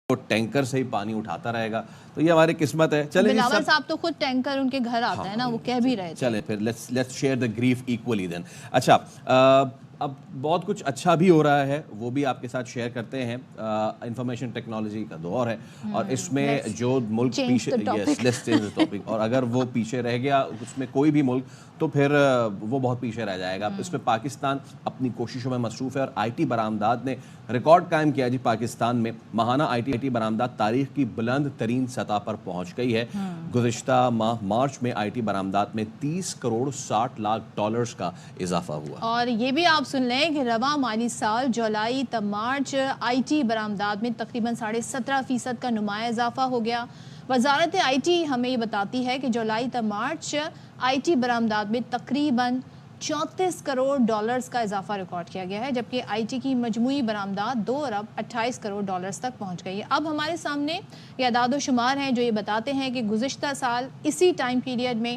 وہ ٹینکر سے ہی پانی اٹھاتا رہے گا. تو یہ ہماری قسمت ہے. چلیں بلاول صاحب تو خود ٹینکر ان کے گھر آتا ہے نا, وہ کہہ بھی رہے تھے. چلیں پھر let's share the grief equally then. اچھا, اب بہت کچھ اچھا بھی ہو رہا ہے, وہ بھی آپ کے ساتھ شیئر کرتے ہیں. انفارمیشن ٹیکنالوجی کا دور ہے اور اس میں جو ملک پیچھے, یس لیٹس چینج دی ٹاپک, اور اگر وہ پیچھے رہ گیا اس میں کوئی بھی ملک تو پھر وہ بہت پیچھے رہ جائے گا. اس میں پاکستان اپنی کوششوں میں مصروف ہے اور آئی ٹی برآمدات نے ریکارڈ قائم کیا جی. پاکستان میں ماہانہ آئی ٹی برآمدات تاریخ کی بلند ترین سطح پر پہنچ گئی ہے. گزشتہ ماہ مارچ میں آئی ٹی برآمدات میں 30 کروڑ 60 لاکھ ڈالرز کا اضافہ ہوا. اور یہ بھی آپ سن لیں کہ رواں مالی سال جولائی تا مارچ آئی ٹی برآمدات میں تقریباً 17.5% کا نمایاں اضافہ ہو گیا. وزارت آئی ٹی ہمیں یہ بتاتی ہے کہ جولائی تا مارچ آئی ٹی برآمدات میں تقریباً 34 کروڑ ڈالرز کا اضافہ ریکارڈ کیا گیا ہے, جبکہ آئی ٹی کی مجموعی برآمدات 2 ارب 28 کروڑ ڈالرز تک پہنچ گئی ہے. اب ہمارے سامنے یہ اعداد و شمار ہیں جو یہ بتاتے ہیں کہ گزشتہ سال اسی ٹائم پیریڈ میں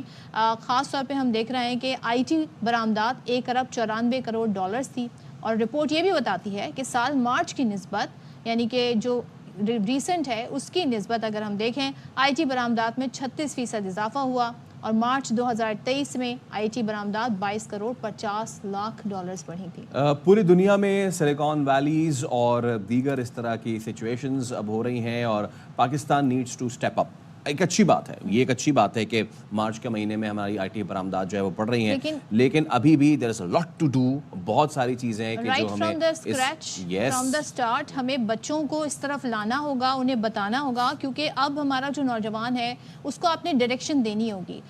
خاص طور پہ ہم دیکھ رہے ہیں کہ آئی ٹی برآمدات 1 ارب 94 کروڑ ڈالرز تھی. اور رپورٹ یہ بھی بتاتی ہے کہ سال مارچ کی نسبت, یعنی کہ جو ریسنٹ ہے اس کی نسبت اگر ہم دیکھیں, آئی ٹی برآمدات میں 36% اضافہ ہوا اور مارچ 2023 میں آئی ٹی برآمدات 22 کروڑ 50 لاکھ ڈالرز بڑھی تھی. پوری دنیا میں سلیکان ویلیز اور دیگر اس طرح کی سچویشنز اب ہو رہی ہیں اور Pakistan needs to step up. ایک اچھی بات ہے, یہ ایک اچھی بات ہے کہ مارچ کے مہینے میں ہماری آئی ٹی برآمدات جو ہے وہ بڑھ رہی ہیں, لیکن ابھی بھی there is a lot to do. بہت ساری چیزیں ہیں کہ جو ہمیں from the scratch, from the start ہمیں بچوں کو اس طرف لانا ہوگا, انہیں بتانا ہوگا, کیونکہ اب ہمارا جو نوجوان ہے اس کو آپ نے ڈائریکشن دینی ہوگی.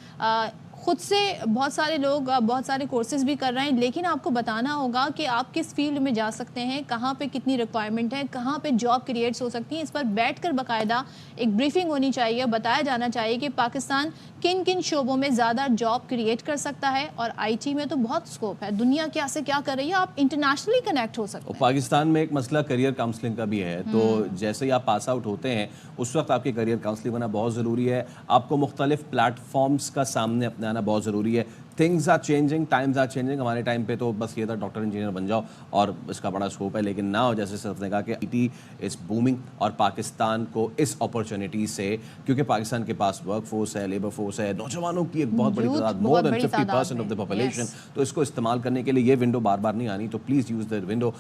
خود سے بہت سارے لوگ بہت سارے کورسز بھی کر رہے ہیں, لیکن آپ کو بتانا ہوگا کہ آپ کس فیلڈ میں جا سکتے ہیں, کہاں پہ کتنی ریکوائرمنٹ ہے, کہاں پہ جاب کریٹس ہو سکتی ہیں. اس پر بیٹھ کر باقاعدہ ایک بریفنگ ہونی چاہیے, بتایا جانا چاہیے کہ پاکستان کن کن شعبوں میں زیادہ جاب کریٹ کر سکتا ہے. اور آئی ٹی میں تو بہت اسکوپ ہے, دنیا کیا سے کیا کر رہی ہے, آپ انٹرنیشنلی کنیکٹ ہو سکتے ہیں. پاکستان میں ایک مسئلہ کریئر کاؤنسلنگ کا بھی ہے, تو جیسے ہی آپ پاس آؤٹ ہوتے ہیں اس وقت آپ کی کریئر کاؤنسلنگ ہونا بہت ضروری ہے. آپ کو مختلف پلیٹ فارمز کا سامنے اپنے آنا بہت ضروری ہے. Things are changing, times are changing. ہمارے ٹائم پہ تو بس یہ تھا ڈاکٹر انجینئر بن جاؤ اور اس کا بڑا اسکوپ ہے, لیکن ناؤ جیسے صرف نے کہا کہ آئی ٹی از بومنگ اور پاکستان کو اس اپرچونٹی سے, کیونکہ پاکستان کے پاس ورک فورس ہے, لیبر فورس ہے, نوجوانوں کی ایک بہت بڑی تعداد, مور دین 50% آف دا پاپولیشن, تو اس کو استعمال کرنے کے لیے یہ ونڈو بار بار نہیں آنی. تو پلیز یوز دا ونڈو.